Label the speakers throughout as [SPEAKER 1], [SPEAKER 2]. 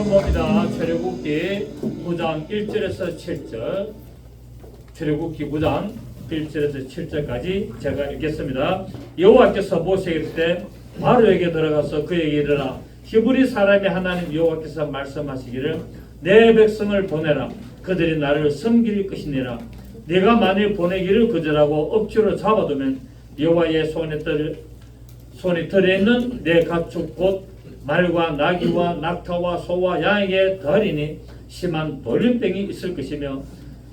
[SPEAKER 1] 말씀 봅니다. 출애굽기 9장 1절에서 7절. 출애굽기 9장 1절에서 7절까지 제가 읽겠습니다. 여호와께서 모세에게 이르시되 바로에게 들어가서 그에게 이르라. 히브리 사람의 하나님 여호와께서 말씀하시기를 내 백성을 보내라. 그들이 나를 섬길 것이니라. 네가 만일 보내기를 거절하고 억지로 잡아두면 여호와의 손에 들어있는 내 가축 곧 말과 나귀와 낙타와 소와 양에게 더하리니 심한 돌림병이 있을 것이며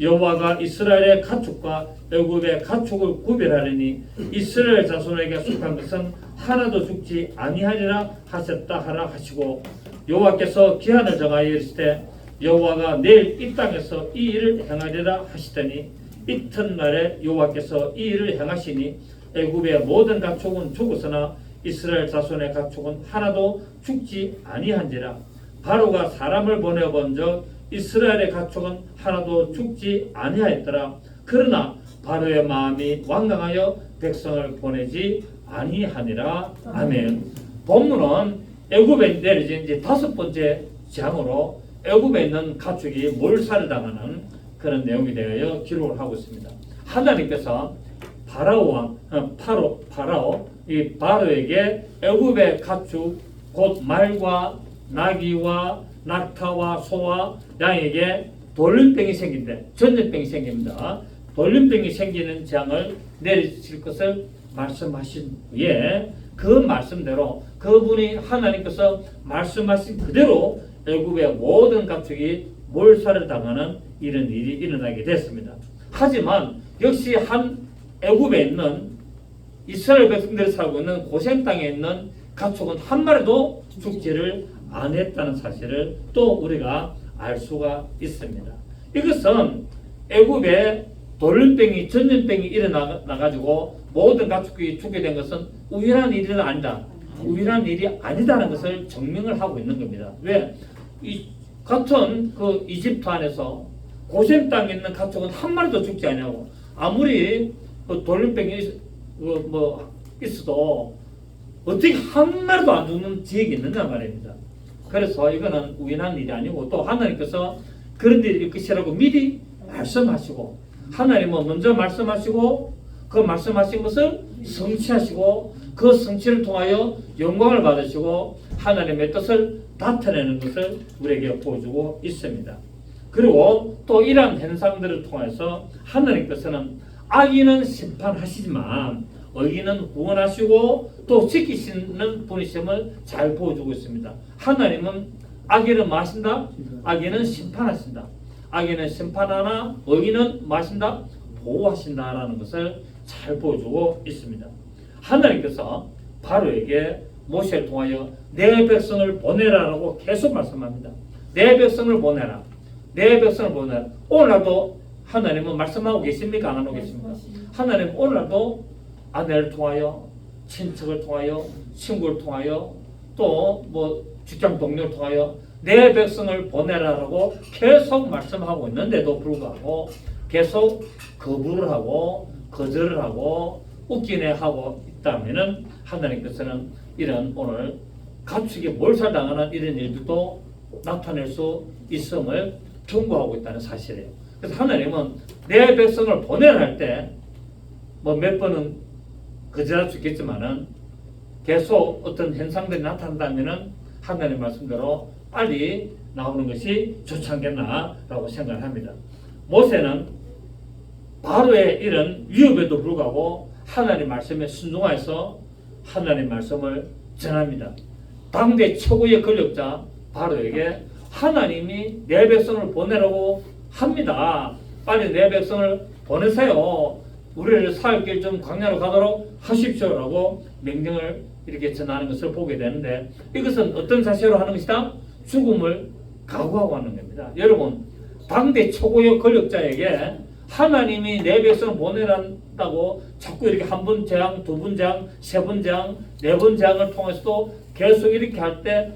[SPEAKER 1] 여호와가 이스라엘의 가축과 애굽의 가축을 구별하리니 이스라엘 자손에게 속한 것은 하나도 죽지 아니하리라 하셨다 하라 하시고 여호와께서 기한을 정하여 이르시되 여호와가 내일 이 땅에서 이 일을 행하리라 하시더니 이튿날에 여호와께서 이 일을 행하시니 애굽의 모든 가축은 죽었으나 이스라엘 자손의 가축은 하나도 죽지 아니한지라. 바로가 사람을 보내본 적 이스라엘의 가축은 하나도 죽지 아니하였더라. 그러나 바로의 마음이 완강하여 백성을 보내지 아니하니라. 아멘. 본문은 애굽에 내려진 이제 5번째 장으로 애굽에 있는 가축이 몰살을 당하는 그런 내용이 되어 기록을 하고 있습니다. 하나님께서 이 바로에게 애굽의 가축 곧 말과 나귀와 낙타와 소와 양에게 돌림병이 생긴대. 전염병이 생깁니다. 돌림병이 생기는 재앙을 내리실 것을 말씀하신 후에 그 말씀대로 그분이 하나님께서 말씀하신 그대로 애굽의 모든 가축이 몰살을 당하는 이런 일이 일어나게 됐습니다. 하지만 역시 한 애굽에 있는 이스라엘 백성들이 살고 있는 고센 땅에 있는 가축은 한 마리도 죽지를 않았다는 사실을 또 우리가 알 수가 있습니다. 이것은 애굽에 돌림병이 전염병이 일어나가지고 모든 가축이 죽게 된 것은 우연한 일이 아니다. 우연한 일이 아니다는 것을 증명을 하고 있는 겁니다. 왜? 이 같은 그 이집트 안에서 고센 땅에 있는 가축은 한 마리도 죽지 않냐고. 아무리 그 돌림병이 있어도 어떻게 한 마리도 안 죽는 지역이 있는가 말입니다. 그래서 이거는 우연한 일이 아니고 또 하나님께서 그런 일이 있을 것이라고 미리 말씀하시고 하나님은 먼저 말씀하시고 그 말씀하신 것을 성취하시고 그 성취를 통하여 영광을 받으시고 하나님의 뜻을 나타내는 것을 우리에게 보여주고 있습니다. 그리고 또 이러한 현상들을 통해서 하나님께서는 악인은 심판하시지만 의인은 구원하시고 또 지키시는 분이심을 잘 보여주고 있습니다. 하나님은 악인은 마신다? 악인은 심판하신다. 악인은 심판하나 의인은 마신다? 보호하신다라는 것을 잘 보여주고 있습니다. 하나님께서 바로에게 모세를 통하여 내 백성을 보내라라고 계속 말씀합니다. 내 백성을 보내라. 내 백성을 보내라. 오늘날도 하나님은 말씀하고 계십니까? 안 하고 계십니까? 하나님 오늘날도 아내를 통하여 친척을 통하여 친구를 통하여 또 직장 동료를 통하여 내 백성을 보내라라고 계속 말씀하고 있는데도 불구하고 계속 거부를 하고 거절을 하고 웃기네 하고 있다면은 하나님께서는 이런 오늘 가축이 몰살당하는 이런 일들도 나타낼 수 있음을 경고하고 있다는 사실이에요. 그래서 하나님은 내 백성을 보내라 할 때 몇 번은 거절할 수 있겠지만은 계속 어떤 현상들이 나타난다면은 하나님 말씀대로 빨리 나오는 것이 좋지 않겠나라고 생각을 합니다. 모세는 바로의 이런 위협에도 불구하고 하나님 말씀에 순종하여서 하나님 말씀을 전합니다. 당대 최고의 권력자 바로에게 하나님이 내 백성을 보내라고 합니다. 빨리 내 백성을 보내세요. 우리를 살 길 좀 광야로 가도록 하십시오라고 명령을 이렇게 전하는 것을 보게 되는데 이것은 어떤 자세로 하는 것이다? 죽음을 각오하고 하는 겁니다. 여러분 당대 최고의 권력자에게 하나님이 내 백성을 보내란다고 자꾸 이렇게 한 번 재앙, 두 번 재앙, 세 번 재앙, 네 번 재앙을 통해서도 계속 이렇게 할 때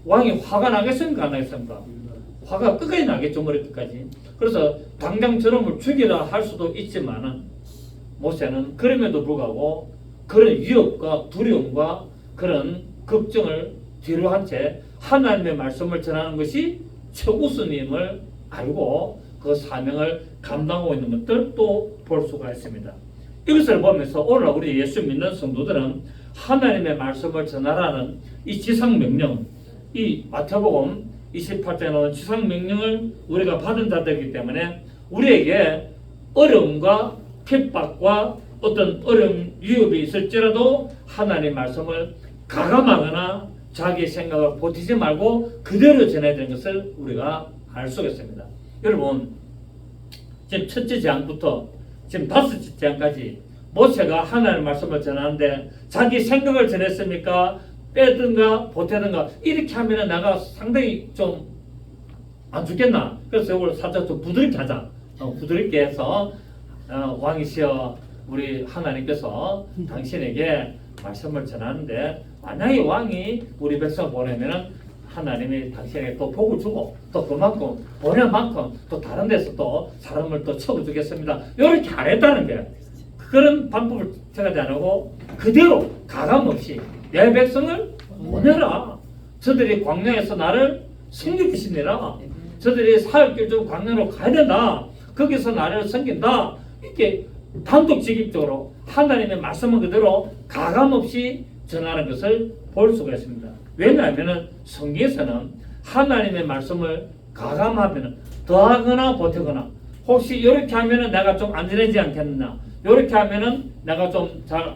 [SPEAKER 1] 왕이 화가 나겠습니까? 안 나겠습니까? 화가 끝까지 나겠죠. 머리 끝까지. 그래서 당장 저놈을 죽이라 할 수도 있지만은 모세는 그럼에도 불구하고 그런 위협과 두려움과 그런 걱정을 뒤로 한 채 하나님의 말씀을 전하는 것이 최우선임을 알고 그 사명을 감당하고 있는 것들 또 볼 수가 있습니다. 이것을 보면서 오늘 우리 예수 믿는 성도들은 하나님의 말씀을 전하라는 이 지상명령, 이 마태복음 28장에 나온 지상명령을 우리가 받은 자들이기 때문에 우리에게 어려움과 핍박과 어떤 어려움, 위협이 있을지라도 하나님의 말씀을 가감하거나 자기 생각을 보태지 말고 그대로 전해야 되는 것을 우리가 알 수가 있습니다. 여러분, 지금 첫째 재앙부터 지금 다섯째 재앙까지 모세가 하나님의 말씀을 전하는데 자기 생각을 전했습니까? 빼든가 보태든가 이렇게 하면 내가 상당히 좀 안 죽겠나? 그래서 이걸 살짝 좀 부드럽게 하자. 부드럽게 해서 왕이시여 우리 하나님께서 당신에게 말씀을 전하는데 만약에 왕이 우리 백성 보내면은 하나님이 당신에게 또 복을 주고 또 그만큼 보낸 만큼 또 다른 데서 또 사람을 또 쳐주겠습니다. 이렇게 안 했다는 거예요. 그런 방법을 제가 안 하고 그대로 가감없이 내 백성을 보내라. 저들이 광야에서 나를 섬기시니라. 저들이 사흘길 좀 광야로 가야 된다. 거기서 나를 섬긴다. 이렇게 단독직입적으로 하나님의 말씀은 그대로 가감없이 전하는 것을 볼 수가 있습니다. 왜냐하면 성경에서는 하나님의 말씀을 가감하면 더하거나 보태거나 혹시 이렇게 하면 내가 좀 안전하지 않겠느냐, 이렇게 하면 내가 좀 잘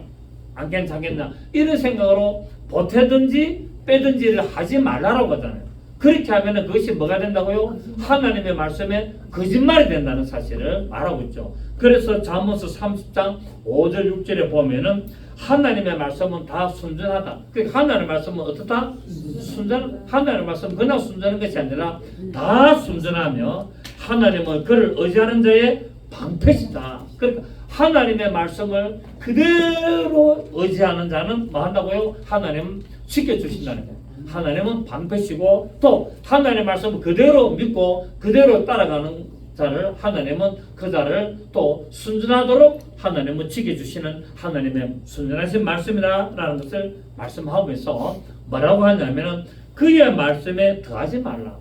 [SPEAKER 1] 안 괜찮겠나 이런 생각으로 보태든지 빼든지를 하지 말라고 하잖아요. 그렇게 하면 그것이 뭐가 된다고요? 하나님의 말씀에 거짓말이 된다는 사실을 말하고 있죠. 그래서 잠언서 30장 5절 6절에 보면은 하나님의 말씀은 다 순전하다. 그러니까 하나님의 말씀은 어떻다? 하나님의 말씀은 그냥 순전한 것이 아니라 다 순전하며 하나님은 그를 의지하는 자의 방패시다. 그러니까 하나님의 말씀을 그대로 의지하는 자는 뭐 한다고요? 하나님 지켜주신다는 거예요. 하나님은 방패시고 또 하나님의 말씀을 그대로 믿고 그대로 따라가는 자를 하나님은 그 자를 또 순전하도록 하나님은 지켜주시는 하나님의 순전하신 말씀이다라는 것을 말씀하면서 뭐라고 하냐면은 그의 말씀에 더하지 말라.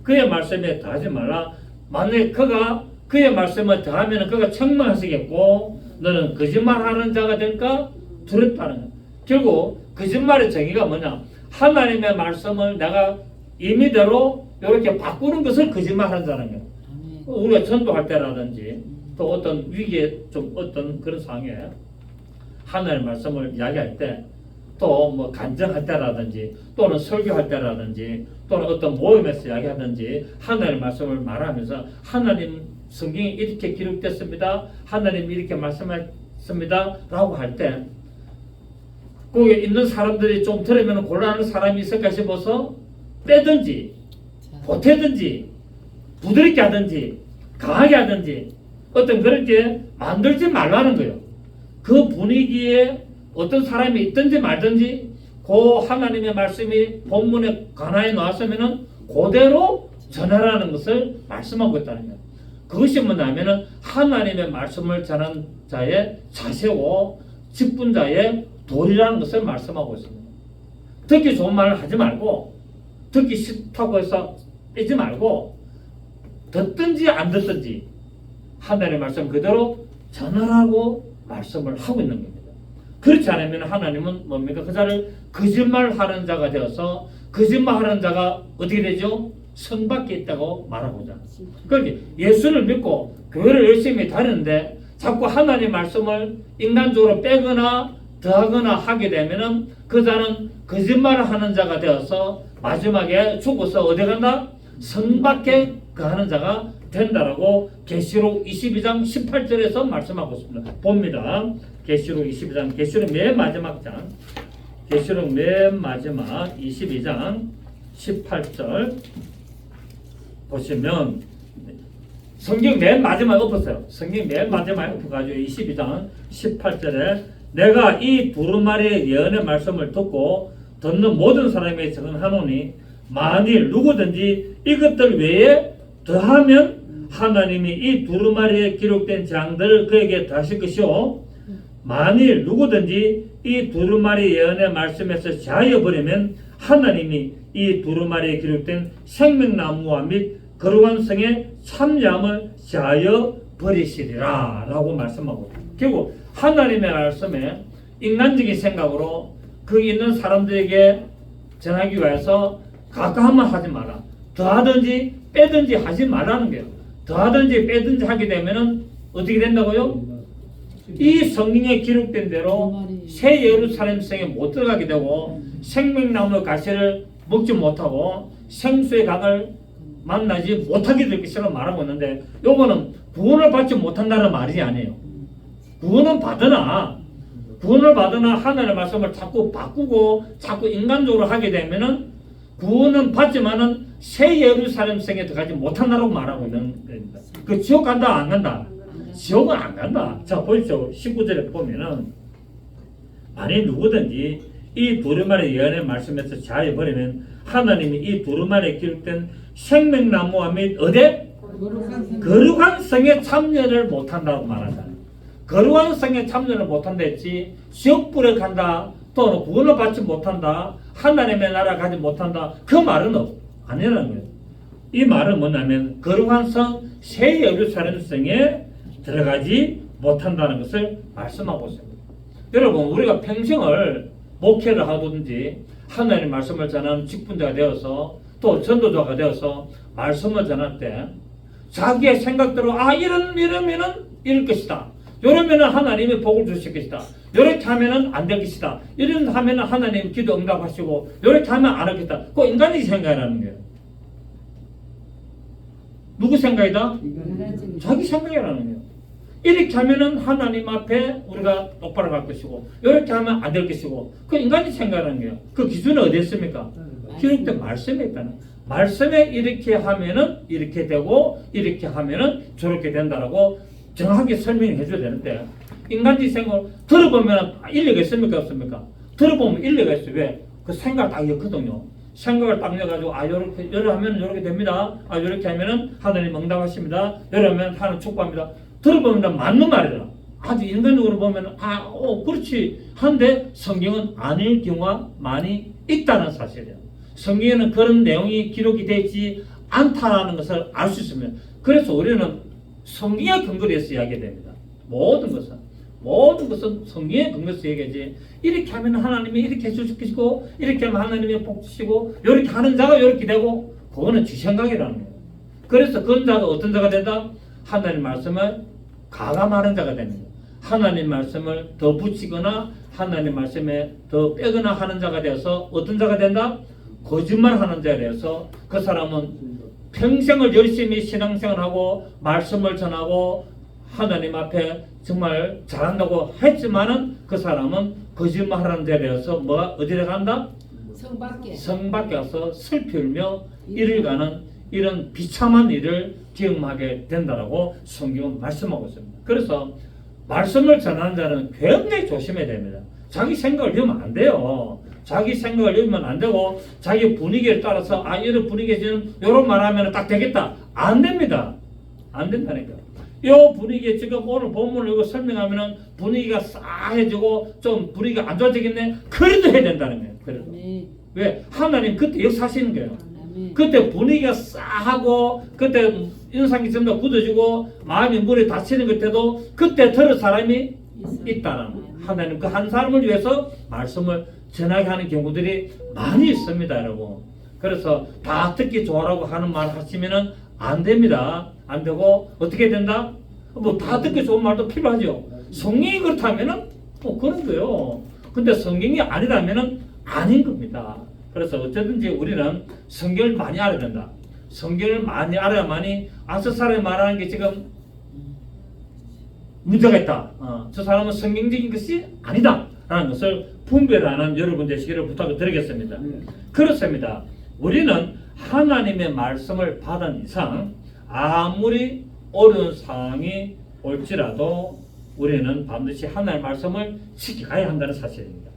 [SPEAKER 1] 그의 말씀에 더하지 말라. 만약에 그가 그의 말씀을 더하면 그가 책망하시겠고 너는 거짓말하는 자가 될까 두렵다는 거예요. 결국 거짓말의 정의가 뭐냐? 하나님의 말씀을 내가 임의대로 이렇게 바꾸는 것을 거짓말하는 자라는 거예요. 우리가 전도할 때라든지 또 어떤 위기에 좀 어떤 그런 상황에 하나님의 말씀을 이야기할 때 또 뭐 간증할 때라든지 또는 설교할 때라든지 또는 어떤 모임에서 이야기하든지 하나님의 말씀을 말하면서 하나님 성경이 이렇게 기록됐습니다. 하나님이 이렇게 말씀하셨습니다. 라고 할 때 거기에 있는 사람들이 좀 들으면 곤란한 사람이 있을까 싶어서 빼든지 보태든지 부드럽게 하든지 강하게 하든지 어떤 그렇게 만들지 말라는 거예요. 그 분위기에 어떤 사람이 있든지 말든지 그 하나님의 말씀이 본문에 관하에 나왔으면 그대로 전하라는 것을 말씀하고 있다는 거예요. 그것이 뭐냐면 하나님의 말씀을 전하는 자의 자세고 직분자의 도리라는 것을 말씀하고 있습니다. 듣기 좋은 말을 하지 말고 듣기 싫다고 해서 빼지 말고 듣든지 안 듣든지 하나님의 말씀 그대로 전하라고 말씀을 하고 있는 겁니다. 그렇지 않으면 하나님은 뭡니까? 그 자를 거짓말하는 자가 되어서 거짓말하는 자가 어떻게 되죠? 성 밖에 있다고 말하고자. 그러니까 예수를 믿고 교회를 열심히 다니는데 자꾸 하나님의 말씀을 인간적으로 빼거나 더하거나 하게 되면은 그 자는 거짓말을 하는 자가 되어서 마지막에 죽어서 어디 간다? 성 밖에 가는 자가 된다라고 계시록 22장 18절에서 말씀하고 있습니다. 봅니다. 계시록 22장, 계시록 맨 마지막 장, 계시록 맨 마지막 22장 18절 보시면 성경 맨 마지막에 엎었어요. 성경 맨 마지막에 엎어가지고 22장 18절에 내가 이 두루마리의 예언의 말씀을 듣고 듣는 모든 사람에게 증언하노니 만일 누구든지 이것들 외에 더하면 하나님이 이 두루마리에 기록된 재앙들을 그에게 더하실 것이요 만일 누구든지 이 두루마리 예언의 말씀에서 제하여 버리면 하나님이 이 두루마리에 기록된 생명나무와 및 거룩한 성에 참여함을 자여 버리시리라 라고 말씀하고, 결국 하나님의 말씀에 인간적인 생각으로 그 있는 사람들에게 전하기 위해서 가까움만 하지 마라, 더하든지 빼든지 하지 말라는 거예요. 더하든지 빼든지 하게 되면은 어떻게 된다고요? 이 성경에 기록된 대로 새 예루살렘 성에 못 들어가게 되고 생명나무 가시를 먹지 못하고 생수의 강을 만나지 못하게 될 것이라고 말하고 있는데, 요거는 구원을 받지 못한다는 말이 아니에요. 구원은 받으나 하나님의 말씀을 자꾸 바꾸고 자꾸 인간적으로 하게 되면은 구원은 받지만은 새 예루살렘 성에 들어가지 못한다고 말하고 있는 겁니다. 그 지옥 간다 안 간다? 지옥은 안 간다. 자 보십시오. 19절에 보면은 만일 누구든지 이 두루마리 예언의 말씀에서 자해버리면 하나님이 이 두루마리에 기록된 생명나무와 및 어디? 거룩한 성에 참여를 못한다고 말한다. 거룩한 성에 참여를 못한다 했지 지옥불에 간다 또는 구원을 받지 못한다 하나님의 나라 가지 못한다 그 말은 아니라는 거예요. 이 말은 뭐냐면 거룩한 성 새 예루살렘 성에 들어가지 못한다는 것을 말씀하고 있습니다. 여러분 우리가 평생을 목회를 하든지 하나님의 말씀을 전하는 직분자가 되어서 또 전도자가 되어서 말씀을 전할 때 자기의 생각대로 이러면은 이럴 것이다. 이러면은 하나님이 복을 주실 것이다. 이렇게 하면은 안 될 것이다. 이런 하면은 하나님 기도 응답하시고 이렇게 하면 안 하겠다. 그 인간이 생각이라는 거예요. 누구 생각이다? 자기 생각이라는 거예요. 이렇게 하면은 하나님 앞에 우리가 똑바로 갈 것이고 이렇게 하면 안 될 것이고 그 인간이 생각하는 거예요. 그 기준은 어디 있습니까? 기록된 말씀에 있다는 거예요. 말씀에 이렇게 하면은 이렇게 되고 이렇게 하면은 저렇게 된다라고 정확하게 설명해 줘야 되는데 인간적인 생각을 들어보면 일리가 있습니까? 없습니까? 들어보면 일리가 있어요. 왜? 그 생각을 딱 엮거든요. 생각을 딱 내가지고 요렇게 하면 요렇게 됩니다. 요렇게 하면은 하나님 응답하십니다. 요러면 하나님 축복합니다. 들어보면 맞는 말이라. 아주 인간적으로 보면 그렇지 한데 성경은 아닐 경우가 많이 있다는 사실이에요. 성경에는 그런 내용이 기록이 되지 않다는 것을 알 수 있습니다. 그래서 우리는 성경에 근거로 해서 이야기해야 됩니다. 모든 것은 성경에 근거해서 얘기하지. 이렇게 하면 하나님이 이렇게 해주실 것이고 이렇게 하면 하나님이 복 주시고 이렇게 하는 자가 이렇게 되고 그거는 지 생각이라는 거예요. 그래서 그런 자가 어떤 자가 된다? 하나님 말씀을 가감하는 자가 됩니다. 하나님 말씀을 더 붙이거나 하나님 말씀에 더 빼거나 하는 자가 되어서 어떤 자가 된다? 거짓말하는 자가 되어서 그 사람은 평생을 열심히 신앙생활하고 말씀을 전하고 하나님 앞에 정말 잘한다고 했지만은 그 사람은 거짓말하는 자에 대해서 어디에 간다? 성 밖에 가서 슬피 울며 이를 가는 이런 비참한 일을 경험하게 된다라고 성경은 말씀하고 있습니다. 그래서 말씀을 전하는 자는 굉장히 조심해야 됩니다. 자기 생각을 넣으면 안 돼요. 자기 생각을 넣으면 안 되고 자기 분위기를 따라서 이런 분위기에 지금 이런 말 하면 딱 되겠다. 안 됩니다. 안 된다니까. 이 분위기에 지금 오늘 본문을 이거 설명하면은 분위기가 싸해지고 좀 분위기가 안 좋아지겠네. 그래도 해야 된다는 거예요. 그래도. 왜? 하나님 그때 역사하시는 거예요. 그때 분위기가 싸하고 그때 인상이 좀 더 굳어지고 마음이 물에 닫히는 것에도 그때 들을 사람이 있다는 거예요. 하나님 그 한 사람을 위해서 말씀을 전하게 하는 경우들이 많이 있습니다, 여러분. 그래서 다 듣기 좋아라고 하는 말 하시면은 안 됩니다. 안 되고 어떻게 된다? 다 듣기 좋은 말도 필요하죠. 성경이 그렇다면은 그런 거예요. 근데 성경이 아니라면은 아닌 겁니다. 그래서 어쨌든지 우리는 성경을 많이 알아야 된다. 성경을 많이 알아야만이 저 사람이 말하는 게 지금 문제가 있다. 저 사람은 성경적인 것이 아니다. 라는 것을 분별하는 여러분 되시기를 부탁을 드리겠습니다. 그렇습니다. 우리는 하나님의 말씀을 받은 이상 아무리 어려운 상황이 올지라도 우리는 반드시 하나님의 말씀을 지켜가야 한다는 사실입니다.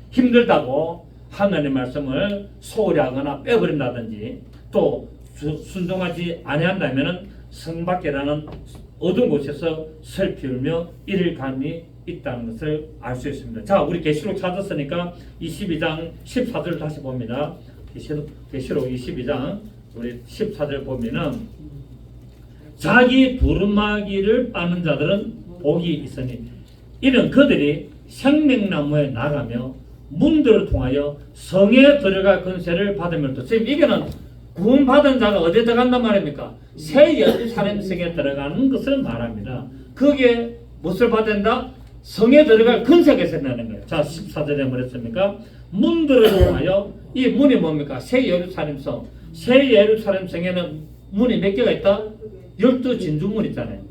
[SPEAKER 1] 힘들다고 하나님의 말씀을 소홀히 하거나 빼버린다든지 또 순종하지 아니한다면 성 밖이라는 어두운 곳에서 슬피 울며 이를 감히 있다는 것을 알 수 있습니다. 자, 우리 계시록 찾았으니까 22장 14절 다시 봅니다. 계시록 22장 우리 14절 보면은 자기 두루마기를 빠는 자들은 복이 있으니 이는 그들이 생명나무에 나가며 문들을 통하여 성에 들어갈 권세를 받으면서 지금 이게는 구원받은 자가 어디에 들어간단 말입니까? 새 예루살렘 성에 들어가는 것을 말합니다. 그게 무엇을 받는다? 성에 들어갈 권세가 있다는 거예요. 자, 14절에 뭐랬습니까? 문들을 통하여 이 문이 뭡니까? 새 예루살렘 성. 새 예루살렘 성에는 문이 몇 개가 있다? 12진주문 있잖아요.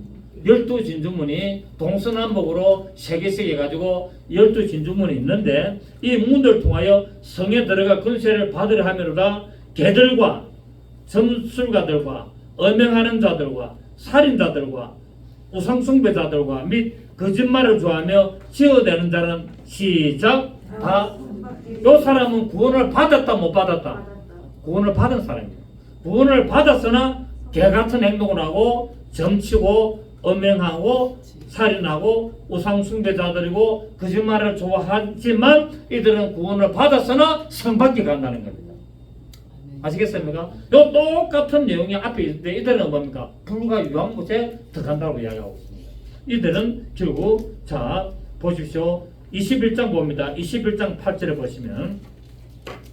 [SPEAKER 1] 12진주문이 동서남북으로 3개씩 해가지고 12진주문이 있는데 이 문들을 통하여 성에 들어갈 권세를 받으려 하면로다 개들과 점술가들과 음행하는 자들과 살인자들과 우상숭배자들과 및 거짓말을 좋아하며 지어대는 자는 시작 다. 요 사람은 구원을 받았다 못 받았다? 구원을 받은 사람이에요. 구원을 받았으나 개같은 행동을 하고 점치고 음행하고 살인하고 우상숭배자들이고 거짓말을 좋아하지만 이들은 구원을 받았으나 성밖에 간다는 겁니다. 아시겠습니까? 요 똑같은 내용이 앞에 있는데 이들은 뭡니까? 불과 유황못에 들어간다고 이야기하고 있습니다. 이들은 결국 자 보십시오. 21장 봅니다. 21장 8절에 보시면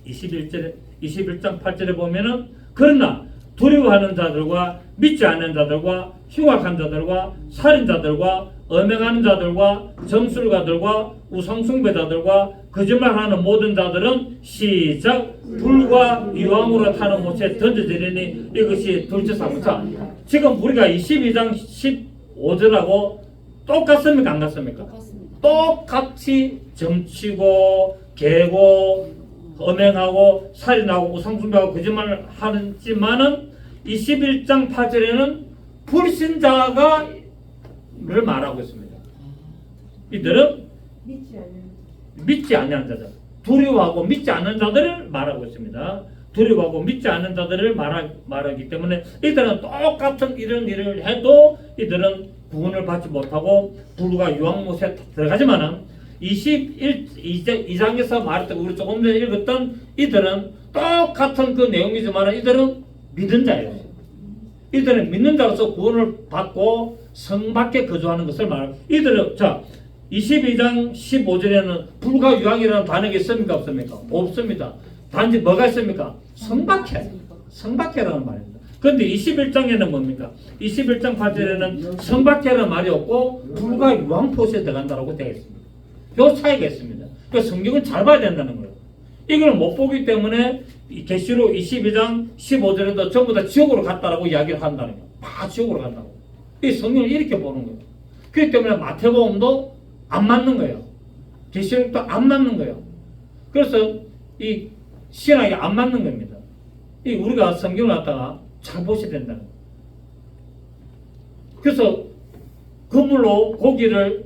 [SPEAKER 1] 21장 8절에 보면은 그러나 두려워하는 자들과 믿지 않는 자들과 흉악한 자들과 살인자들과 음행하는 자들과 점술가들과 우상숭배자들과 거짓말하는 모든 자들은 시작 불과 유황으로 타는 못에 던져지리니 이것이 둘째 사무차. 지금 우리가 22장 15절하고 똑같습니까? 안 같습니까? 똑같이 점치고 개고 음행하고 살인하고 우상숭배하고 거짓말을 하지만은 21장 8절에는 불신자가 를 말하고 있습니다. 이들은 믿지 않는 자들, 두려워하고 믿지 않는 자들을 말하고 있습니다. 두려워하고 믿지 않는 자들을 말하기 때문에 이들은 똑같은 이런 일을 해도 이들은 구원을 받지 못하고 불과 유황못에 들어가지만은 22장에서 말했던 우리 조금 전에 읽었던 이들은 똑같은 그 내용이지만 이들은 믿는 자예요. 이들은 믿는 자로서 구원을 받고 성 밖에 거주하는 것을 말합니다. 이들은 자 22장 15절에는 불과 유황이라는 단어가 있습니까? 없습니까? 없습니다. 단지 뭐가 있습니까? 성 밖에. 성 밖에라는 말입니다. 그런데 21장에는 뭡니까? 21장 8절에는 성 밖에라는 말이 없고 불과 유황포시에 들어간다고 되어 있습니다. 요 차이가 있습니다. 그러니까 성경은 잘 봐야 된다는 거예요. 이걸 못 보기 때문에 계시록 22장 15절에도 전부 다 지옥으로 갔다라고 이야기를 한다는 거예요. 다 지옥으로 간다고. 이 성경을 이렇게 보는 거예요. 그렇기 때문에 마태복음도 안 맞는 거예요. 계시록도 안 맞는 거예요. 그래서 이 신학이 안 맞는 겁니다. 이 우리가 성경을 갖다가 잘 보셔야 된다는 거예요. 그래서 그물로 고기를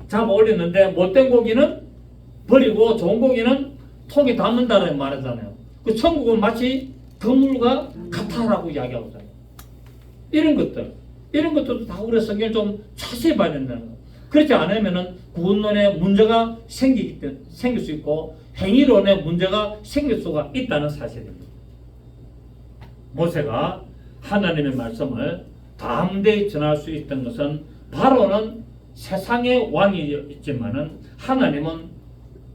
[SPEAKER 1] 잡아 올렸는데 못된 고기는 버리고 좋은 고기는 통에 담는다는 말이잖아요. 그 천국은 마치 그물과 같아라고 이야기하고 있잖아요. 이런 것들도 다 우리 성경을 좀 자세히 봐야 된다는 거예요. 그렇지 않으면은 구원론에 문제가 생길 수 있고 행위론에 문제가 생길 수가 있다는 사실입니다. 모세가 하나님의 말씀을 담대히 전할 수 있던 것은 바로는 세상의 왕이었지만은 하나님은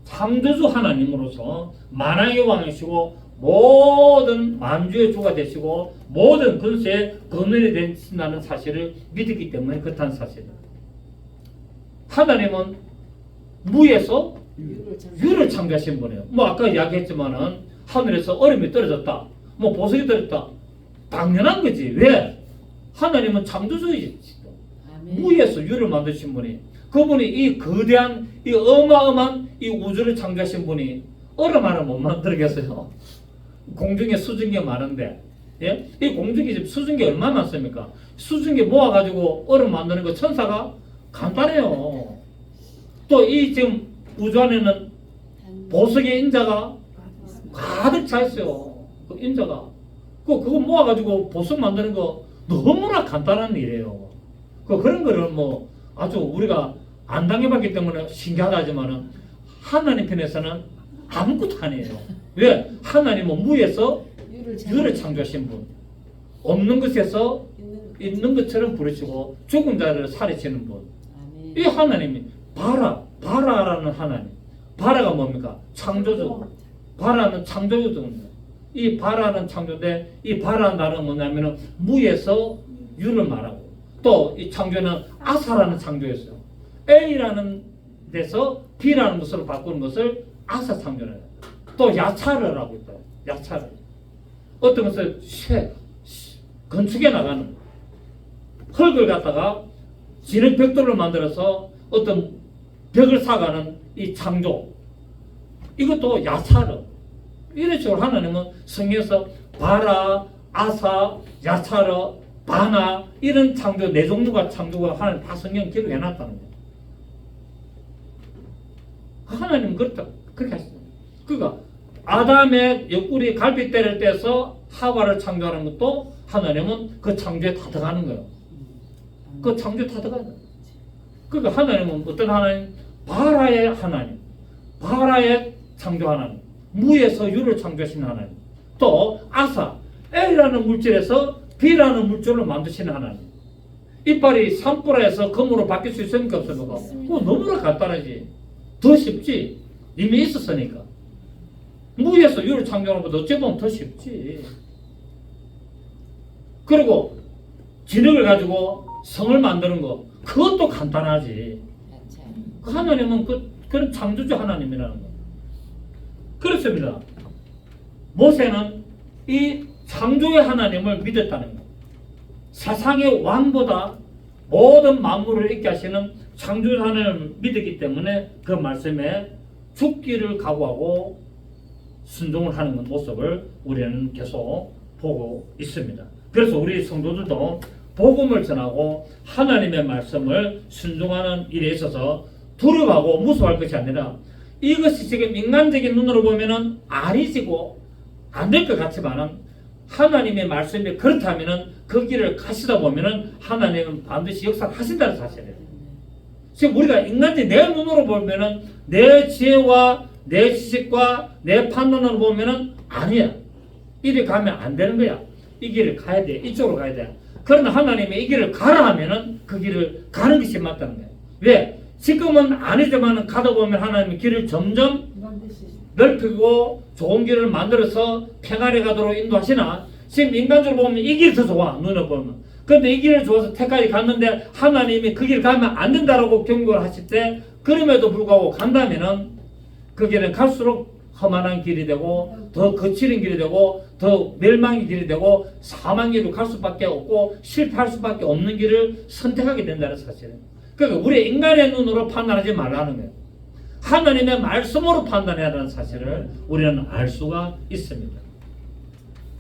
[SPEAKER 1] 창조주 하나님으로서 만왕의 왕이시고 모든 만주의 주가 되시고 모든 권세의 근원이 되신다는 사실을 믿었기 때문에 그렇다는 사실입니다. 하나님은 무에서 유를 창조하신 분이에요. 뭐 아까 이야기했지만은 하늘에서 얼음이 떨어졌다, 뭐 보석이 떨어졌다, 당연한 거지. 왜? 하나님은 창조주이시죠. 무에서 유를 만드신 분이, 그분이 이 거대한 이 어마어마한 이 우주를 창조하신 분이 얼음 하나 못 만들겠어요. 공중에 수증기 많은데, 예? 이 공중에 지금 수증기 얼마나 많습니까? 수증기 모아가지고 얼음 만드는 거 천사가 간단해요. 또 이 지금 우주 안에는 보석의 인자가 가득 차 있어요. 그 인자가. 그거 모아가지고 보석 만드는 거 너무나 간단한 일이에요. 그런 거를 뭐 아주 우리가 안 당해봤기 때문에 신기하다지만은 하나님 편에서는 아무것도 아니에요. 왜? 하나님은 무에서 유를 창조하신 분, 없는 것에서 있는 것처럼 부르시고 죽은 자를 살리시는 분. 이 하나님이 바라라는 하나님. 바라가 뭡니까? 창조주. 바라는 창조주입니다. 이 바라는 창조인데 이 바라는 단어는 뭐냐면은 무에서 유를 말하고 또 이 창조는 아사라는 창조였어요. A라는 데서 B라는 것으로 바꾸는 것을 아사 창조를 해요. 또 야차르라고 있어요. 야차르. 어떤 것을 건축해 나가는 흙을 갖다가 진흙 벽돌을 만들어서 어떤 벽을 쌓아가는 이 창조. 이것도 야차르. 이런 식으로 하나님은 성경에서 바라, 아사, 야차르, 바나 이런 창조 네 종류가 창조가 하나님 다 성경 기록해 놨다는 거예요. 하나님은 그렇게 하셨어요. 그러니까 아담의 옆구리 갈빗대를 떼서 하와를 창조하는 것도 하나님은 그 창조에 다 들어가는 거예요. 그 창조에 다 들어가는 거예요. 그러니까 하나님은 어떤 하나님? 바라의 하나님, 바라의 창조 하나님, 무에서 유를 창조하시는 하나님, 또 아사, A라는 물질에서 B라는 물질을 만드시는 하나님. 이빨이 산불에서 금으로 바뀔 수 있습니까? 없습니까? 그거 너무나 간단하지. 더 쉽지. 이미 있었으니까. 무에서 유를 창조하는 것도 어찌 보면 더 쉽지. 그리고 진흙을 가지고 성을 만드는 거, 그것도 간단하지. 그 하나님은 그런 창조주 하나님이라는 거. 그렇습니다. 모세는 이 창조의 하나님을 믿었다는 거. 세상의 왕보다 모든 만물을 있게 하시는 창조의 하나님을 믿었기 때문에 그 말씀에 죽기를 각오하고 순종을 하는 모습을 우리는 계속 보고 있습니다. 그래서 우리 성도들도 복음을 전하고 하나님의 말씀을 순종하는 일에 있어서 두려워하고 무서워할 것이 아니라 이것이 지금 인간적인 눈으로 보면은 아니지고 안 될 것 같지만은 하나님의 말씀이 그렇다면은 그 길을 가시다 보면은 하나님은 반드시 역사를 하신다는 사실이에요. 지금 우리가 인간적인 내 눈으로 보면은 내 지혜와 내 지식과 내 판단으로 보면은 아니야. 이리 가면 안 되는 거야. 이 길을 가야 돼. 이쪽으로 가야 돼. 그러나 하나님이 이 길을 가라 하면은 그 길을 가는 것이 맞다는 거예요. 왜? 지금은 아니지만 가다 보면 하나님이 길을 점점 넓히고 좋은 길을 만들어서 평안에 가도록 인도하시나 지금 인간적으로 보면 이 길이 더 좋아. 눈에 보면. 그런데 이 길을 좋아서 택까지 갔는데 하나님이 그 길 가면 안 된다라고 경고를 하실 때 그럼에도 불구하고 간다면은 그 길은 갈수록 험한한 길이 되고 더 거칠은 길이 되고 더 멸망의 길이 되고 사망의 길로 갈 수밖에 없고 실패할 수밖에 없는 길을 선택하게 된다는 사실이에요. 그러니까 우리 인간의 눈으로 판단하지 말라는 거예요. 하나님의 말씀으로 판단해야 하는 사실을 우리는 알 수가 있습니다.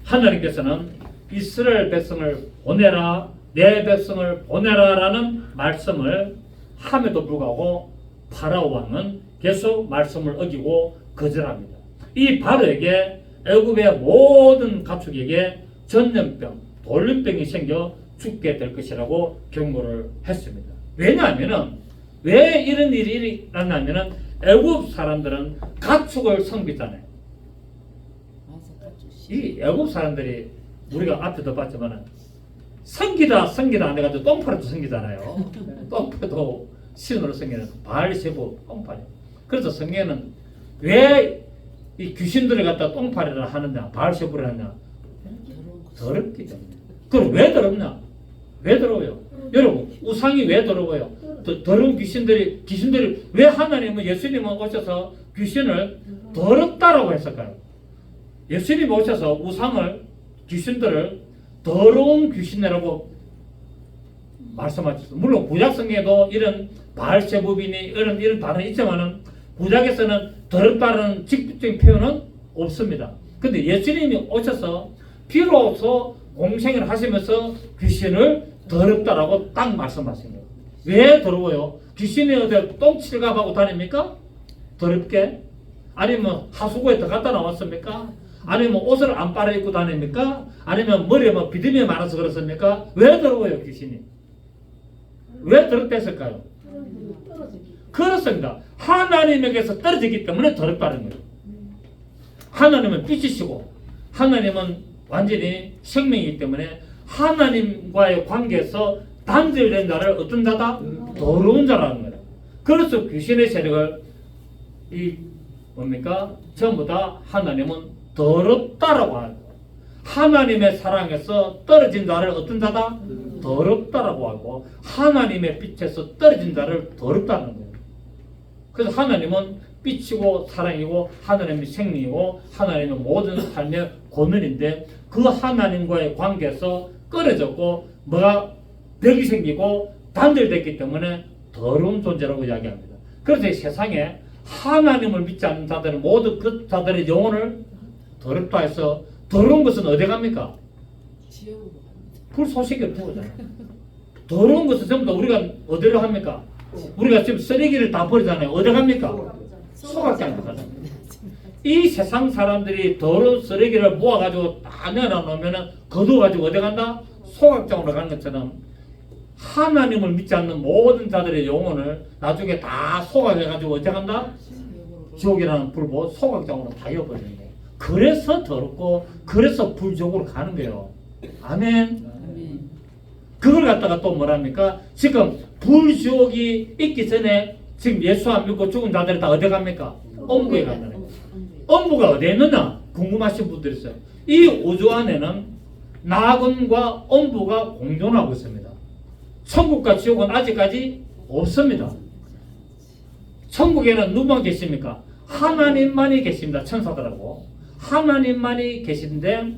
[SPEAKER 1] 하나님께서는 이스라엘 백성을 보내라, 내 백성을 보내라 라는 말씀을 함에도 불구하고 파라오 왕은 계속 말씀을 어기고 거절합니다. 이 바로에게 애굽의 모든 가축에게 전염병, 돌림병이 생겨 죽게 될 것이라고 경고를 했습니다. 왜냐하면 왜 이런 일이 일어나냐면 애굽 사람들은 가축을 섬기잖아요. 이 애굽 사람들이 우리가 앞에도 봤지만 섬기다 안 해가지고 똥파리도 섬기잖아요. 똥파리도 신으로 섬기는 바알세부 똥파리. 그래서 성경에는 왜 이 귀신들을 갖다 똥파리를 하느냐, 바알세부를 하느냐? 더럽기 때문에. 그럼 왜 더럽냐? 왜 더러워요? 여러분, 우상이 왜 더러워요? 더러운 귀신들이 왜 하나님은 예수님은 오셔서 귀신을 더럽다라고 했을까요? 예수님이 오셔서 우상을, 귀신들을 더러운 귀신이라고 말씀하셨어요. 물론 구약성경에도 이런 바알세부비니 이런 단어 있지만은 구약에서는 더럽다는 직접적인 표현은 없습니다. 근데 예수님이 오셔서 비로소 공생을 하시면서 귀신을 더럽다라고 딱 말씀하신 거예요. 왜 더러워요? 귀신이 어디 똥칠갑하고 다닙니까? 더럽게? 아니면 하수구에 들어갔다 나왔습니까? 아니면 옷을 안 빨아 입고 다닙니까? 아니면 머리에 뭐 비듬이 많아서 그렇습니까? 왜 더러워요, 귀신이? 왜 더럽게 했을까요? 그렇습니다. 하나님에게서 떨어지기 때문에 더럽다는 거예요. 하나님은 빛이시고 하나님은 완전히 생명이기 때문에 하나님과의 관계에서 단절된 자를 어떤 자다? 더러운 자라는 거예요. 그래서 귀신의 세력을 뭡니까? 전부 다 하나님은 더럽다라고 하는 거예요. 하나님의 사랑에서 떨어진 자를 어떤 자다? 더럽다라고 하고 하나님의 빛에서 떨어진 자를 더럽다는 거예요. 그래서 하나님은 빛이고 사랑이고 하나님의 생명이고 하나님의 모든 삶의 권능인데 그 하나님과의 관계에서 끊어졌고 뭐가 벽이 생기고 단절됐기 때문에 더러운 존재라고 이야기합니다. 그래서 이 세상에 하나님을 믿지 않는 자들은 모두 그 자들의 영혼을 더럽다 해서 더러운 것은 어디 갑니까? 불소식이 없는 거잖아요. 더러운 것은 전부 다 우리가 어디로 합니까? 우리가 지금 쓰레기를 다 버리잖아요. 어디 갑니까? 소각장으로 가잖아요. 이 세상 사람들이 더러운 쓰레기를 모아가지고 다 내놔놓으면 거두어가지고 어디 간다? 소각장으로 가는 것처럼 하나님을 믿지 않는 모든 자들의 영혼을 나중에 다 소각해가지고 어디 간다? 지옥이라는 불보 소각장으로 다 이어버리는 거예요. 그래서 더럽고 그래서 불지옥으로 가는 거예요. 아멘. 그걸 갖다가 또 뭐랍니까? 지금 불지옥이 있기 전에 지금 예수 안 믿고 죽은 자들이 다 어디 갑니까? 엄부에 간다는 거예요. 엄부가 어디에 있느냐? 궁금하신 분들이 있어요. 이 우주 안에는 낙원과 엄부가 공존하고 있습니다. 천국과 지옥은 아직까지 없습니다. 천국에는 누구만 계십니까? 하나님만이 계십니다. 천사들하고 하나님만이 계신데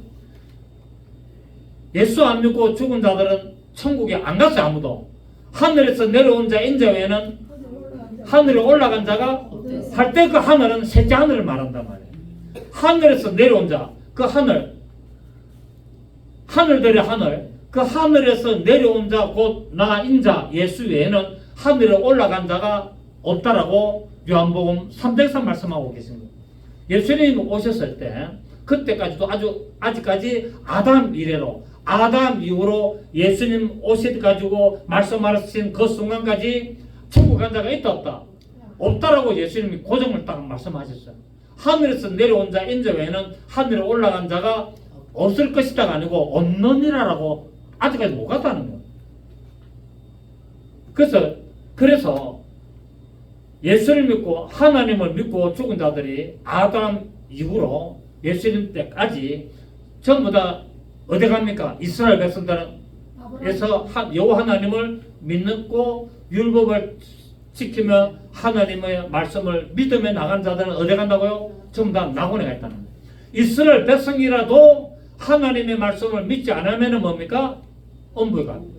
[SPEAKER 1] 예수 안 믿고 죽은 자들은 천국에 안 갔어요. 아무도. 하늘에서 내려온 자 인자 외에는 하늘에 올라간 자가 할 때 그 하늘은 셋째 하늘을 말한단 말이에요. 하늘에서 내려온 자, 그 하늘들의 하늘, 그 하늘에서 내려온 자 곧 나 인자 예수 외에는 하늘에 올라간 자가 없다라고 요한복음 3장에서 말씀하고 계십니다. 예수님이 오셨을 때 그때까지도 아직까지 아담 이래로 아담 이후로 예수님 오셔가지고 말씀하신 그 순간까지 천국 간 자가 있다 없다? 없다라고 예수님이 고정을 딱 말씀하셨어요. 하늘에서 내려온 자 인자 외에는 하늘에 올라간 자가 없을 것이다가 아니고 없느니라라고 아직까지 못 갔다는 거예요. 그래서 예수를 믿고 하나님을 믿고 죽은 자들이 아담 이후로 예수님 때까지 전부 다 어디 갑니까? 이스라엘 백성들에서 여호와 하나님을 믿고 율법을 지키며 하나님의 말씀을 믿으며 나간 자들은 어디 간다고요? 전부 다 낙원에 가 있다는 거예요. 이스라엘 백성이라도 하나님의 말씀을 믿지 않으면 뭡니까? 엄부에 갑니다.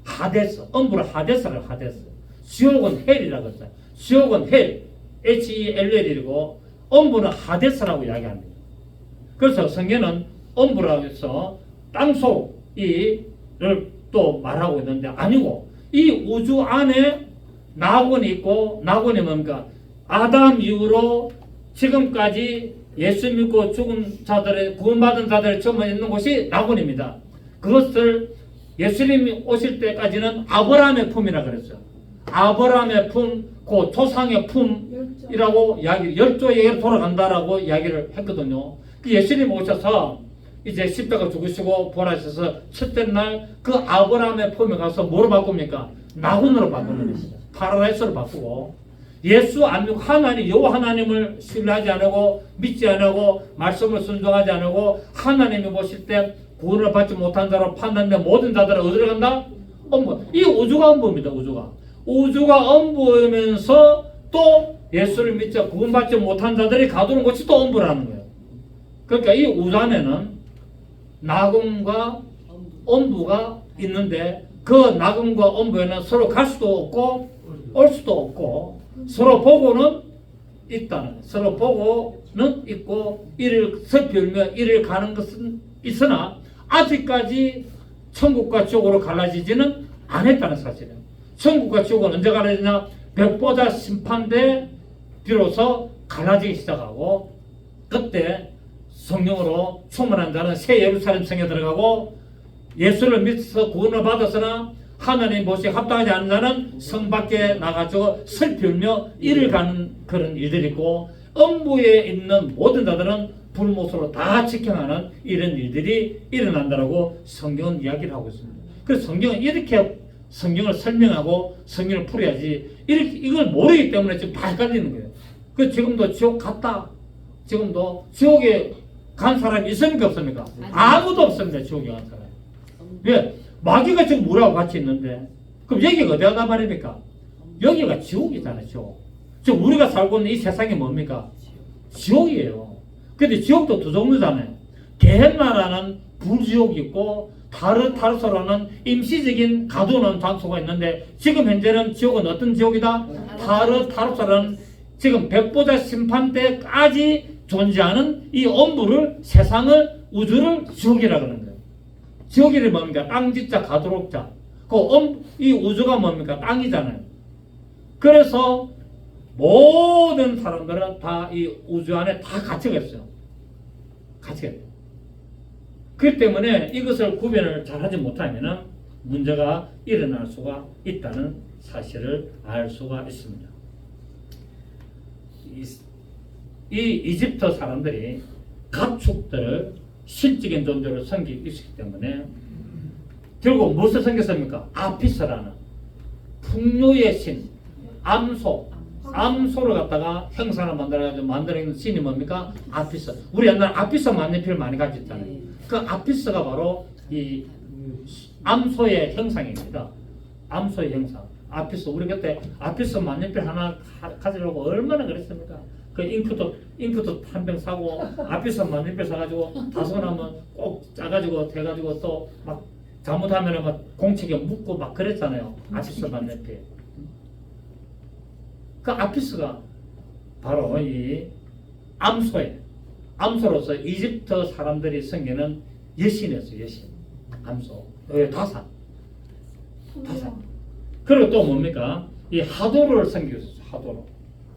[SPEAKER 1] 하데스, 엄부를 하데스라고 하데스. 지옥은 헬이라고 했어요. 지옥은 헬, HELL이고 엄부는 하데스라고 이야기합니다. 그래서 성경은 엄부라고 해서 땅속이를 또 말하고 있는데 아니고 이 우주 안에 낙원이 있고 낙원이 뭡니까? 아담 이후로 지금까지 예수 믿고 죽은 자들의 구원받은 자들의 처음 있는 곳이 낙원입니다. 그것을 예수님이 오실 때까지는 아브라함의 품이라 그랬어요. 아브라함의 품, 그 조상의 품이라고 이야기, 열조에게 돌아간다라고 이야기를 했거든요. 그 예수님 오셔서 이제 십자가 죽으시고 부활하셔서 첫째 날 그 아브라함의 품에 가서 뭐로 바꿉니까? 낙원으로 바꾸는 것입니다. 파라다이스로 바꾸고 예수 안 믿고 하나님 여호와 하나님을 신뢰하지 않고 믿지 않고 말씀을 순종하지 않고 하나님이 보실 때 구원을 받지 못한 자로 판단된 모든 자들은 어디로 간다? 엄부. 이 우주가 엄부입니다. 우주가 엄부이면서 또 예수를 믿지 구원받지 못한 자들이 가두는 곳이 또 엄부라는 거예요. 그러니까 이 우주 안에는 낙원과 엄부가 있는데 그 낙원과 엄부에는 서로 갈 수도 없고 올 수도 없고 서로 보고는 있다는 거예요. 서로 보고는 있고 이를 살피며 이를 가는 것은 있으나 아직까지 천국과 지옥으로 갈라지지는 않았다는 사실이에요. 천국과 지옥은 언제 갈라지냐? 백보자 심판대 비로소 갈라지기 시작하고 그때 성령으로 충만한 자는 새 예루살렘 성에 들어가고 예수를 믿어서 구원을 받았으나 하나님 보시기에 합당하지 않은 자는 성 밖에 나가서 슬피 울며 이를 가는 그런 일들이 있고, 음부에 있는 모든 자들은 불못으로 다 직행하는 이런 일들이 일어난다라고 성경은 이야기를 하고 있습니다. 그래서 성경은 이렇게 성경을 설명하고 성경을 풀어야지, 이렇게 이걸 모르기 때문에 지금 다 헷갈리는 거예요. 그 지금도 지옥 갔다. 지금도 지옥에 간 사람이 있습니까 없습니까? 아무도 없습니다. 지옥에 간 사람. 왜? 마귀가 지금 우리하고 같이 있는데, 그럼 여기가 어디가 말입니까? 여기가 지옥이잖아요. 지옥. 지금 우리가 살고 있는 이 세상이 뭡니까? 지옥이에요. 근데 지옥도 두 종류잖아요. 게헨나라는 불지옥이 있고, 타르타르소라는 임시적인 가두는 장소가 있는데, 지금 현재는 지옥은 어떤 지옥이다? 타르타르소라는 지금 백보자 심판 때까지 존재하는 이 엄부를, 세상을, 우주를 지옥이라 그러는 거예요. 지옥이 뭡니까? 땅짓자 가두록자. 이 우주가 뭡니까? 땅이잖아요. 그래서 모든 사람들은 다 이 우주 안에 다 갇혀가 있어요. 갇혀가 있어요. 그렇기 때문에 이것을 구별을 잘하지 못하면 문제가 일어날 수가 있다는 사실을 알 수가 있습니다. 이 이집트 사람들이 가축들을 실적인 존재로 섬기고 있었기 때문에 결국 무엇을 섬겼습니까? 아피스라는 풍요의 신, 암소를 갖다가 형상을 만들어가지고 만들어낸 신이 뭡니까? 아피스. 우리 옛날에 아피스 만년필 많이 가졌잖아요. 그 아피스가 바로 이 암소의 형상입니다. 암소의 형상. 아피스. 우리 그때 아피스 만년필 하나 가지려고 얼마나 그랬습니까? 그 잉크도 한 병 사고 아피스 만년필 사가지고 다소나면 꼭 짜가지고 대가지고 또 막 잘못하면은 막 공책에 묻고 막 그랬잖아요. 아피스 만년필. 그 아피스가 바로 이 암소로서 이집트 사람들이 섬기는 여신이었어요. 여신. 암소. 다산. 그리고 또 뭡니까? 이 하도를 섬기고 있었어요.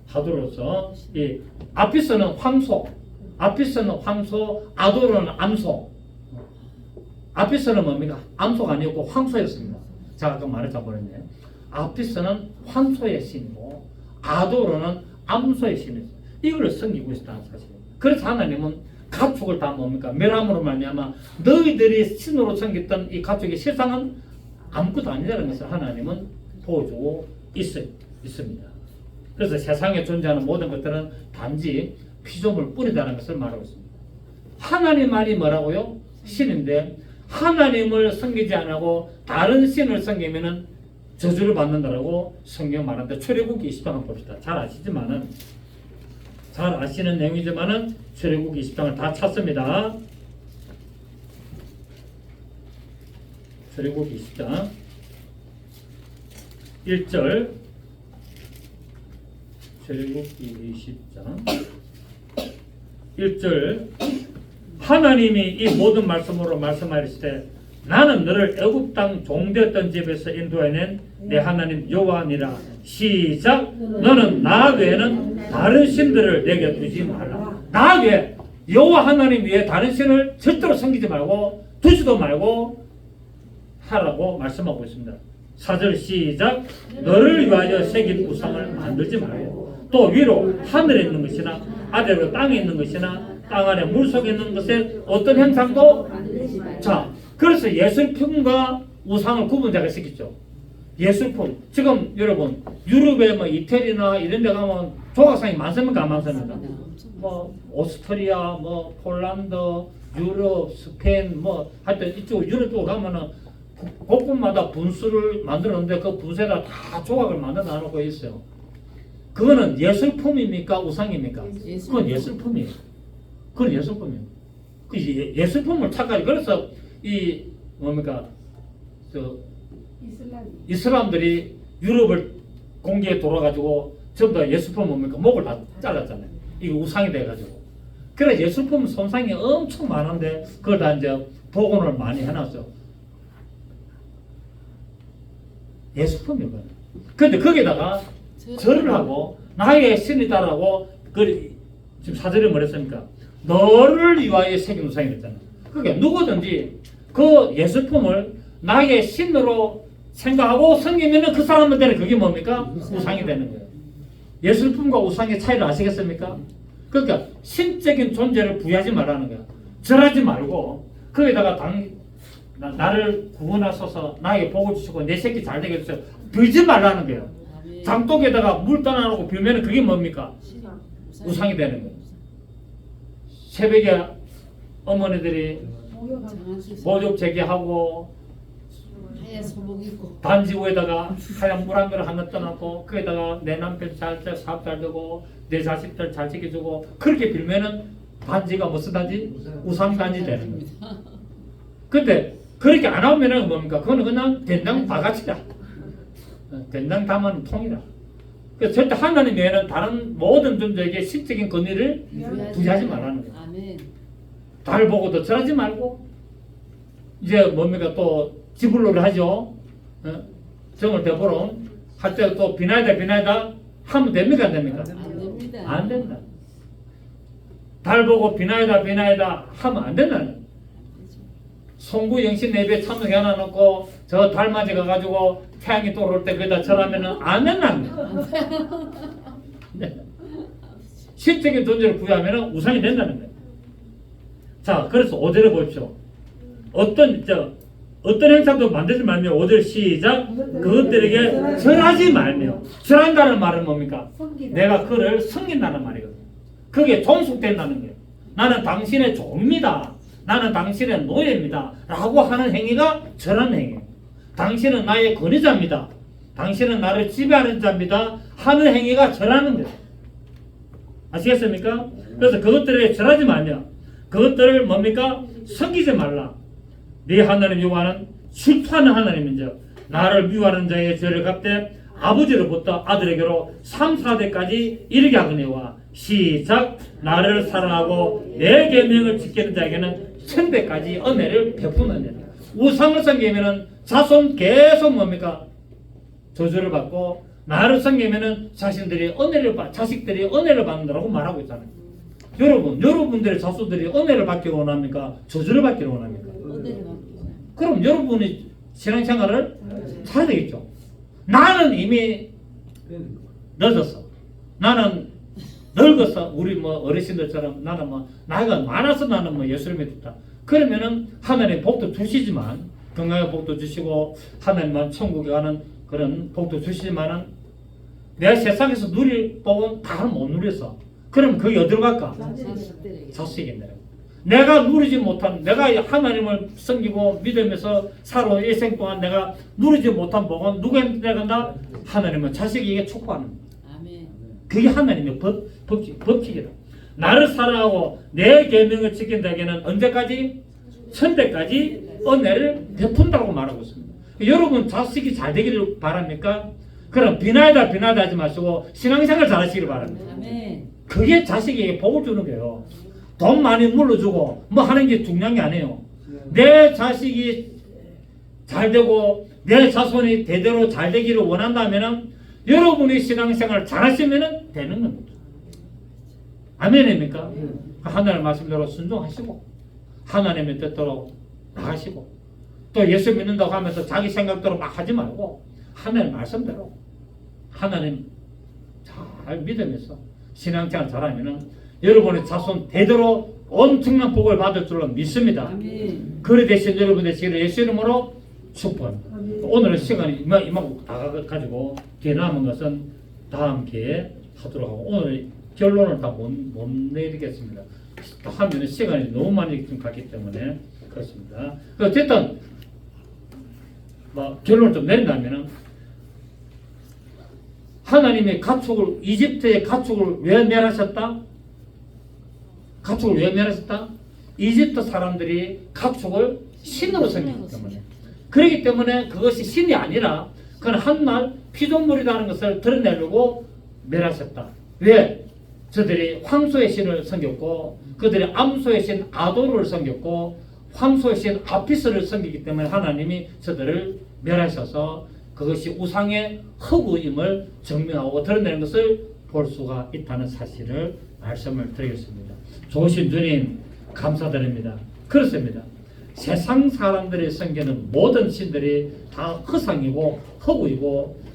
[SPEAKER 1] 하도로서 이 아피스는 황소, 아도르는 암소. 아피스는 뭡니까? 암소가 아니었고 황소였습니다. 제가 아까 말했잖아요. 아피스는 황소의 신이고 아도르는 암소의 신이었어요. 이걸 섬기고 있다는 사실이에요. 그래서 하나님은 가축을 다 뭡니까? 멸함으로 말미암아 너희들이 신으로 섬겼던 이 가축의 세상은 아무것도 아니라는 것을 하나님은 보여주고 있습니다. 그래서 세상에 존재하는 모든 것들은 단지 피조물 뿌리다는 것을 말하고 있습니다. 하나님 말이 뭐라고요? 신인데 하나님을 섬기지 않고 다른 신을 섬기면은 저주를 받는다라고 성경 말하는데, 출애굽기 20장을 봅시다. 잘 아시지만은, 잘 아시는 내용이지만은 출애굽기 20장을 다 찾습니다. 출애굽기 20장 1절, 출애굽기 20장 1절, 하나님이 이 모든 말씀으로 말씀하시되 나는 너를 애굽 땅 종되었던 집에서 인도해낸 내 하나님 여호와니라. 시작. 너는 나 외에는 다른 신들을 내게 두지 말라. 나 외에, 여호와 하나님 외에 다른 신을 절대로 섬기지 말고 두지도 말고 하라고 말씀하고 있습니다. 4절 시작. 너를 위하여 새긴 우상을 만들지 말고 또 위로 하늘에 있는 것이나 아래로 땅에 있는 것이나 땅 아래 물속에 있는 것에 어떤 형상도, 자, 그래서 예술품과 우상을 구분자가 시켰죠. 예술품. 지금 여러분 유럽에 뭐 이태리나 이런 데 가면 조각상이 많습니까? 안 많습니까? 뭐 오스트리아, 뭐 폴란드, 유럽, 스페인, 뭐 하여튼 이쪽 유럽 쪽 가면은 곳곳마다 분수를 만들었는데 그 분수에다 다 조각을 만들어 놔놓고 있어요. 그거는 예술품입니까? 우상입니까? 그건 예술품이에요. 그건 예술품이에요. 그 예술품을 찾아가지고, 그래서 이 뭡니까? 이슬람들이 유럽을 공기에 돌아가지고 전부 다 예술품 뭡니까? 목을 다 잘랐잖아요. 이거 우상이 돼가지고. 그래 예술품 손상이 엄청 많은데 그걸 다 이제 복원을 많이 해놨어. 예술품이에요. 근데 거기다가 절을 하고 나의 신이다라고 지금 사절에 뭐랬습니까? 너를 위하여 새긴 우상이 됐잖아요. 그러니까 누구든지 그 예술품을 나의 신으로 생각하고 섬기면은 그 사람한테는 그게 뭡니까? 우상이 되는 거예요. 예술품과 우상의 차이를 아시겠습니까? 그러니까 신적인 존재를 부여하지 말라는 거야. 절하지 말고 거기다가 나를 구원하소서, 나에게 복을 주시고 내 새끼 잘 되게 해주세요, 빌지 말라는 거예요. 장독에다가 물 떠나놓고 빌면 그게 뭡니까? 우상이 되는 거예요. 새벽에 어머니들이 모욕 제기하고 단지 위에다가 하얀 물 한 그릇 하나 떠놓고 거기다가 내 남편 사업 잘 되고 내 자식들 잘 지켜주고 그렇게 빌면은 단지가 무슨 단지? 우상 단지 되는 거예요. 근데 그렇게 안 하면은 뭡니까? 그거는 그냥 된장 바가지다. 된장 담은 통이다. 그래서 절대 하나님 외에는 다른 모든 존재에게 신적인 권위를 부여하지 말라는 거예요. 달 보고도 절하지 말고 이제 뭡니까? 또 지불로를 하죠. 정을 대보러 할 때 또 비나이다 하면 됩니까? 안 됩니까? 안 된다. 달 보고 비나이다 하면 안 된다는. 송구 영신 예배 참석해 하나 놓고 저 달 맞이 가가지고 태양이 떠오를 때 거기다 절하면은 안 된다는. 네. 신적인 존재를 부여하면은 우상이 된다는 거예요. 자, 그래서 5절에 보십시오. 어떤 행사도 만들지 말며 5절 시작. 그것들에게 절하지 말며. 절한다는 말은 뭡니까? 내가 그를 섬긴다는 말이거든요. 그게 종속된다는 거예요. 나는 당신의 종입니다. 나는 당신의 노예입니다. 라고 하는 행위가 절하는 행위예요. 당신은 나의 권위자입니다. 당신은 나를 지배하는 자입니다. 하는 행위가 절하는 거예요. 아시겠습니까? 그래서 그것들에게 절하지 말며 그것들을 뭡니까? 섬기지 말라. 네 하나님 여호와는 질투하는 하나님인즉 나를 미워하는 자의 죄를 갚되 아버지로부터 아들에게로 3, 4대까지 이르게 하거니와 시작. 나를 사랑하고 내 계명을 지키는 자에게는 1000배까지 은혜를 베푸느니라. 우상을 섬기면은 자손 계속 뭡니까? 저주를 받고 나를 섬기면은 자식들이 은혜를 받는다라고 말하고 있잖아요. 여러분들의 자손들이 은혜를 받기를 원합니까? 저주를 받기를 원합니까? 그럼 여러분이 신앙생활을 해야 되겠죠. 나는 이미 늦었어. 나는 늙었어. 우리 어르신들처럼 나는 나이가 많아서 나는 예수를 믿었다. 그러면은 하나님 복도 주시지만 건강의 복도 주시고 하나님만 천국에 가는 그런 복도 주시지만은 내가 세상에서 누릴 복은 다 못 누렸어. 그럼 그게 어디로 갈까? 자식인데. 내가 누리지 못한, 내가 하나님을 섬기고 믿으면서 살아 일생 동안 내가 누리지 못한 복은 누구한테 간다? 하나님은 자식에게 축복하는 거야. 그게 하나님의 법칙이다. 나를 사랑하고 내 계명을 지킨 자에게는 언제까지? 1000배까지 은혜를 베푼다고 말하고 있습니다. 여러분 자식이 잘 되기를 바랍니까? 그럼 비나이다 하지 마시고 신앙생활 잘 하시기를 바랍니다. 그게 자식에게 복을 주는 거예요. 돈 많이 물러주고 하는 게 중요한 게 아니에요. 내 자식이 잘 되고 내 자손이 대대로 잘 되기를 원한다면 여러분이 신앙생활 잘 하시면 되는 겁니다. 아멘입니까? 하나님의 말씀대로 순종하시고 하나님의 뜻대로 나가시고 또 예수 믿는다고 하면서 자기 생각대로 막 하지 말고 하나님의 말씀대로 하나님 잘 믿으면서 신앙생활 잘하면 여러분의 자손 대대로 엄청난 복을 받을 줄로 믿습니다. 그래 대신 여러분의 지금 예수 이름으로 축복합니다. 오늘은 시간이 이만큼 다 가지고 뒤에 남은 것은 다음 기회에 하도록 하고 오늘 결론을 다 못 내리겠습니다. 하면 시간이 너무 많이 좀 갔기 때문에 그렇습니다. 어쨌든 결론을 좀 내린다면은 하나님의 가축을 이집트의 가축을 왜 멸하셨다? 가축을 왜 멸하셨다? 이집트 사람들이 가축을 신으로 섬기기 때문에. 그렇기 때문에 그것이 신이 아니라 그건 한낱 피조물이라는 것을 드러내려고 멸하셨다. 왜? 저들이 황소의 신을 섬겼고 그들이 암소의 신 아도르를 섬겼고 황소의 신 아피스를 섬기기 때문에 하나님이 저들을 멸하셔서 그것이 우상의 허구임을 증명하고 드러내는 것을 볼 수가 있다는 사실을 말씀을 드리겠습니다. 좋으신 주님 감사드립니다. 그렇습니다. 세상 사람들의 성경은 모든 신들이 다 허상이고 허구이고